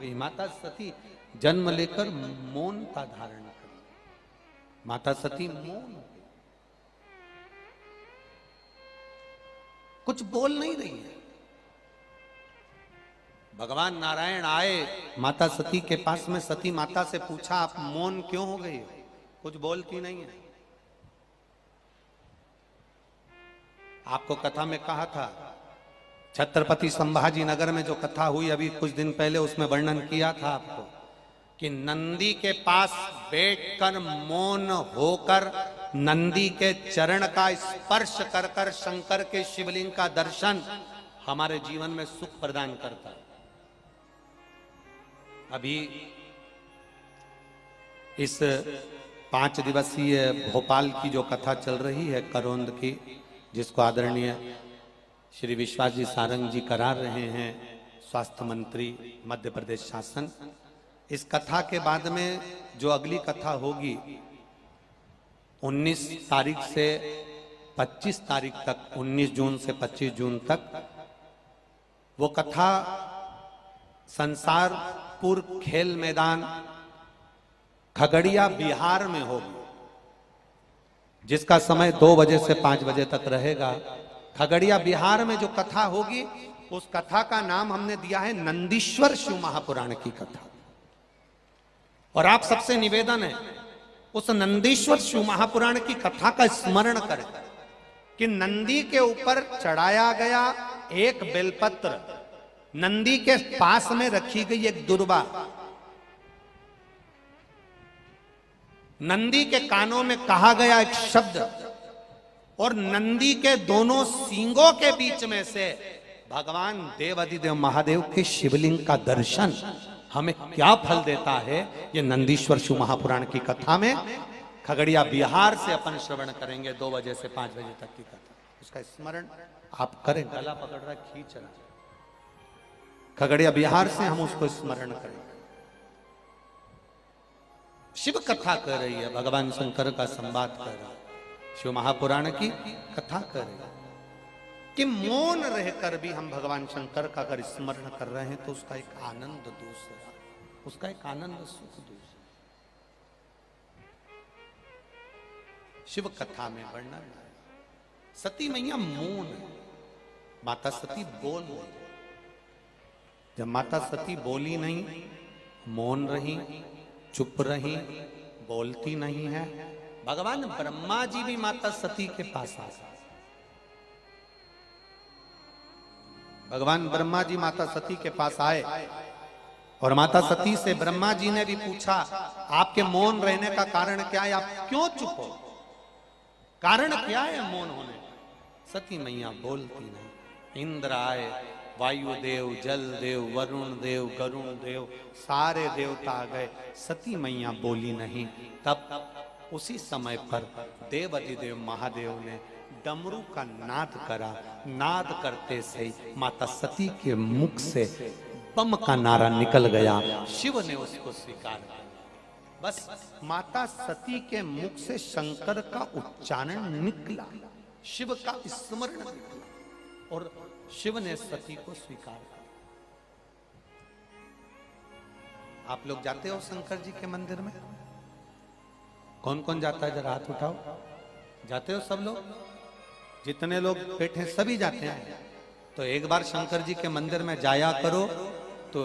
गई। माता सती जन्म लेकर मौनता धारण करी। माता सती मौन, कुछ बोल नहीं रही है। भगवान नारायण आए माता सती के पास में, सती माता से पूछा आप मौन क्यों हो गई? कुछ बोलती नहीं है। आपको कथा में कहा था, छत्रपति संभाजी नगर में जो कथा हुई अभी कुछ दिन पहले, उसमें वर्णन किया था आपको कि नंदी के पास बैठकर मौन होकर नंदी के चरण का स्पर्श कर कर शंकर के शिवलिंग का दर्शन हमारे जीवन में सुख प्रदान करता है। अभी इस 5 दिवसीय भोपाल की जो कथा चल रही है करोंद की, जिसको आदरणीय श्री विश्वास जी सारंग जी करा रहे हैं, स्वास्थ्य मंत्री मध्य प्रदेश शासन, इस कथा के बाद में जो अगली कथा होगी 19 तारीख से 25 तारीख तक, 19 जून से 25 जून तक, वो कथा संसारपुर खेल मैदान खगड़िया बिहार में होगी, जिसका समय 2 बजे से 5 बजे तक रहेगा। खगड़िया बिहार में जो कथा होगी, उस कथा का नाम हमने दिया है नंदीश्वर शिव महापुराण की कथा। और आप सबसे निवेदन है उस नंदीश्वर शिव महापुराण की कथा का स्मरण करें कि नंदी के ऊपर चढ़ाया गया एक बेलपत्र, नंदी के पास में रखी गई एक दुर्वा, नंदी के कानों में कहा गया एक शब्द, और नंदी के दोनों सींगों के बीच में से भगवान देवाधिदेव महादेव के शिवलिंग का दर्शन हमें क्या फल देता है, ये नंदीश्वर शिव महापुराण की कथा में खगड़िया बिहार से अपन श्रवण करेंगे 2 बजे से 5 बजे तक की कथा। उसका स्मरण आप करें, गला पकड़ रहा खींच रहा, खगड़िया बिहार से हम उसको स्मरण करेंगे। शिव कथा कर रही है, भगवान शंकर का संवाद कर रहा है, शिव महापुराण की कथा कर रही है कि मौन रहकर भी हम भगवान शंकर का अगर स्मरण कर रहे हैं तो उसका एक आनंद दूसरा, उसका एक आनंद सुख दूसरा। शिव कथा में वर्णन है, सती मैया मौन है, माता सती बोल रही। जब माता सती बोली नहीं, मौन रही, चुप रही, बोलती नहीं है, भगवान ब्रह्मा जी भी माता सती के पास आ गए। भगवान ब्रह्मा जी माता सती के पास आए और माता सती से ब्रह्मा जी ने भी पूछा आपके मौन रहने का कारण क्या है, आप क्यों चुप हो, कारण क्या है मौन होने का? सती मैया बोलती नहीं। इंद्र आए, वायुदेव, जल देव, वरुण देव, गरुण देव, सारे देवता आ गए, सती मैया बोली नहीं। तब उसी समय पर देवाधिदेव महादेव ने डमरू का नाद करा। नाद करते से माता सती के मुख से बम का नारा निकल गया। शिव ने उसको स्वीकार किया। बस माता सती के मुख से शंकर का उच्चारण निकला, शिव का स्मरण निकला और शिव ने सती को स्वीकार किया। आप लोग जाते हो शंकर जी के मंदिर में? कौन कौन जाता है, जरा हाथ उठाओ। जाते हो सब लोग? जितने लोग बैठे सभी जाते हैं। तो एक बार शंकर जी के मंदिर में जाया करो, तो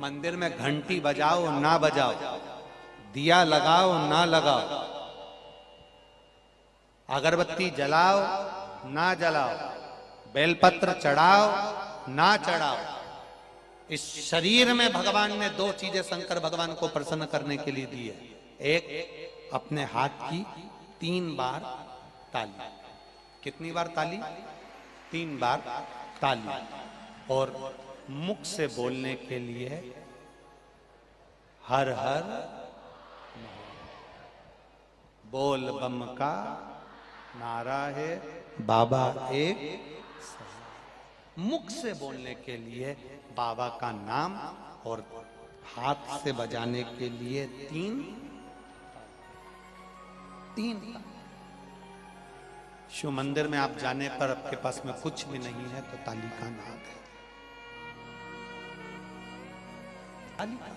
मंदिर में घंटी बजाओ ना बजाओ, दिया लगाओ ना लगाओ, अगरबत्ती जलाओ ना जलाओ, बेलपत्र चढ़ाओ ना चढ़ाओ, इस शरीर में भगवान ने 2 चीजें शंकर भगवान को प्रसन्न करने के लिए दी है। एक अपने हाथ की 3 बार ताली। कितनी बार ताली? 3 बार ताली। और मुख से बोलने के लिए हर हर बोल बम का नारा है, बाबा एक। मुख से बोलने के लिए बाबा का नाम और हाथ से बजाने के लिए 3 शिव मंदिर में आप जाने पर आपके पास में कुछ भी नहीं है तो ताली का नाद है। खाली कान।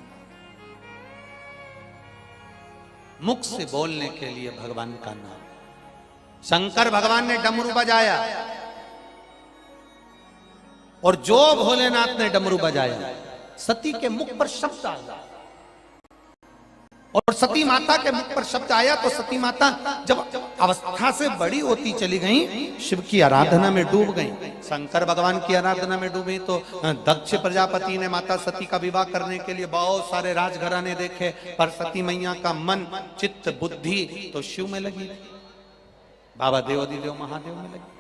मुख से बोलने के लिए भगवान का नाम। शंकर भगवान ने डमरू बजाया और जो भोलेनाथ ने डमरू बजाया, सती के मुख पर शब्द आया और सती माता के मुख पर शब्द आया तो सती माता जब अवस्था से बड़ी होती चली गई, शिव की आराधना में डूब गई, शंकर भगवान की आराधना में डूबी। तो दक्ष प्रजापति ने माता सती का विवाह करने के लिए बहुत सारे राजघराने देखे, पर सती मैया का मन चित्त बुद्धि तो शिव में लगी, बाबा देवाधिदेव महादेव में लगी।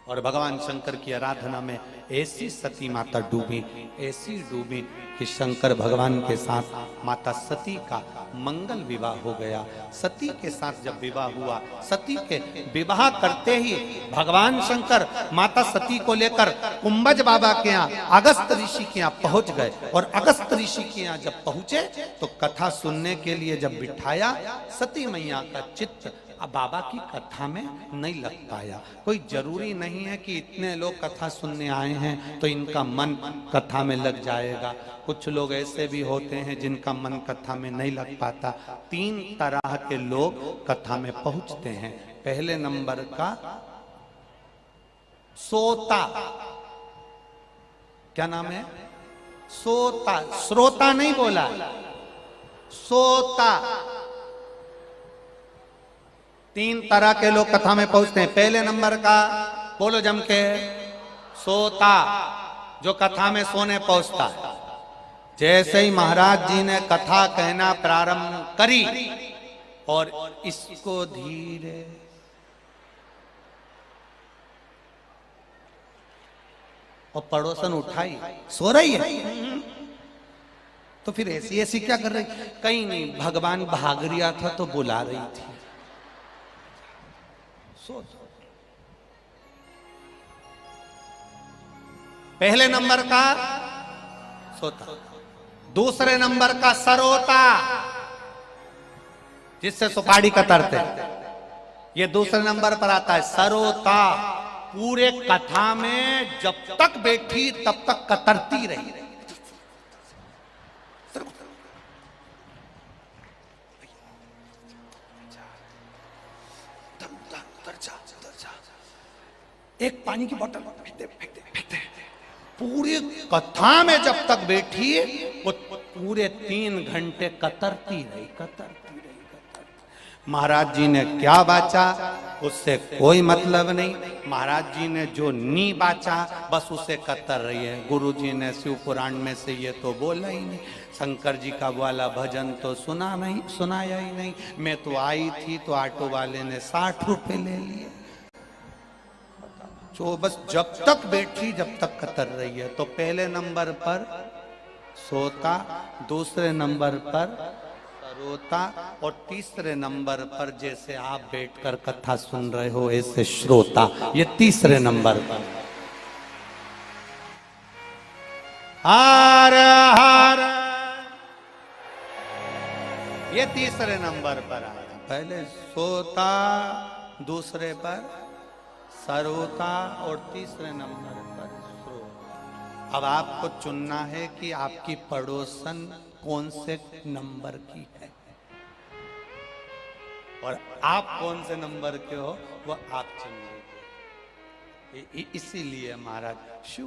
और भगवान शंकर की आराधना में ऐसी सती माता डूबी, ऐसी डूबी कि शंकर भगवान के साथ माता सती का मंगल विवाह हो गया। सती के साथ जब विवाह हुआ, सती के विवाह करते ही भगवान शंकर माता सती को लेकर कुंभज बाबा के यहाँ अगस्त ऋषि के यहाँ पहुंच गए। और अगस्त ऋषि के यहाँ जब पहुंचे तो कथा सुनने के लिए जब बिठाया, सती मैया का चित्त अब बाबा की कथा में नहीं लग पाया। कोई जरूरी नहीं है कि इतने लोग कथा सुनने आए हैं तो इनका मन कथा में लग जाएगा। कुछ लोग ऐसे भी होते हैं जिनका मन कथा में नहीं लग पाता। 3 तरह के लोग कथा में पहुंचते हैं। पहले नंबर का सोता, क्या नाम है? सोता, श्रोता नहीं बोला, सोता। 3 तरह के लोग कथा में पहुंचते हैं। पहले नंबर का, बोलो जम के, सोता, जो कथा में सोने पहुंचता है। जैसे ही महाराज जी ने कथा कहना प्रारंभ करी और इसको धीरे और पड़ोसन उठाई, सो रही है तो फिर ऐसी ऐसी क्या कर रही? कहीं नहीं, भगवान भाग रिया था तो बुला रही थी। पहले नंबर का सोता, दूसरे नंबर का सरोता, जिससे सुपारी कतरते, ये दूसरे नंबर पर आता है। सरोता पूरे कथा में जब तक बैठी तब तक कतरती रही। एक पानी की बोतल फेंकते फेंकते फेंकते, पूरी कथा में जब तक बैठी वो पूरे 3 घंटे कतरती रही, कतरती रही। महाराज जी ने क्या बाचा उससे कोई मतलब नहीं। महाराज जी ने जो नी बाचा बस उसे कतर रही है। गुरु जी ने शिव पुराण में से ये तो बोला ही नहीं, शंकर जी का वाला भजन तो सुनाया ही नहीं। मैं तो आई थी तो ऑटो वाले ने 60 रुपए ले लिए। जो बस जब तक बैठी जब तक कतर रही है। तो पहले नंबर पर सोता, दूसरे नंबर पर सरोता और तीसरे नंबर पर जैसे आप बैठकर कथा सुन रहे हो ऐसे श्रोता। ये तीसरे नंबर पर। हर हर, ये तीसरे नंबर पर आया। पहले सोता, दूसरे पर सरोता और तीसरे नंबर पर श्रोता। अब आपको चुनना है कि आपकी पड़ोसन कौन से नंबर की है और आप कौन से नंबर के हो, वो आप चुन लीजिए। इसीलिए महाराज शिव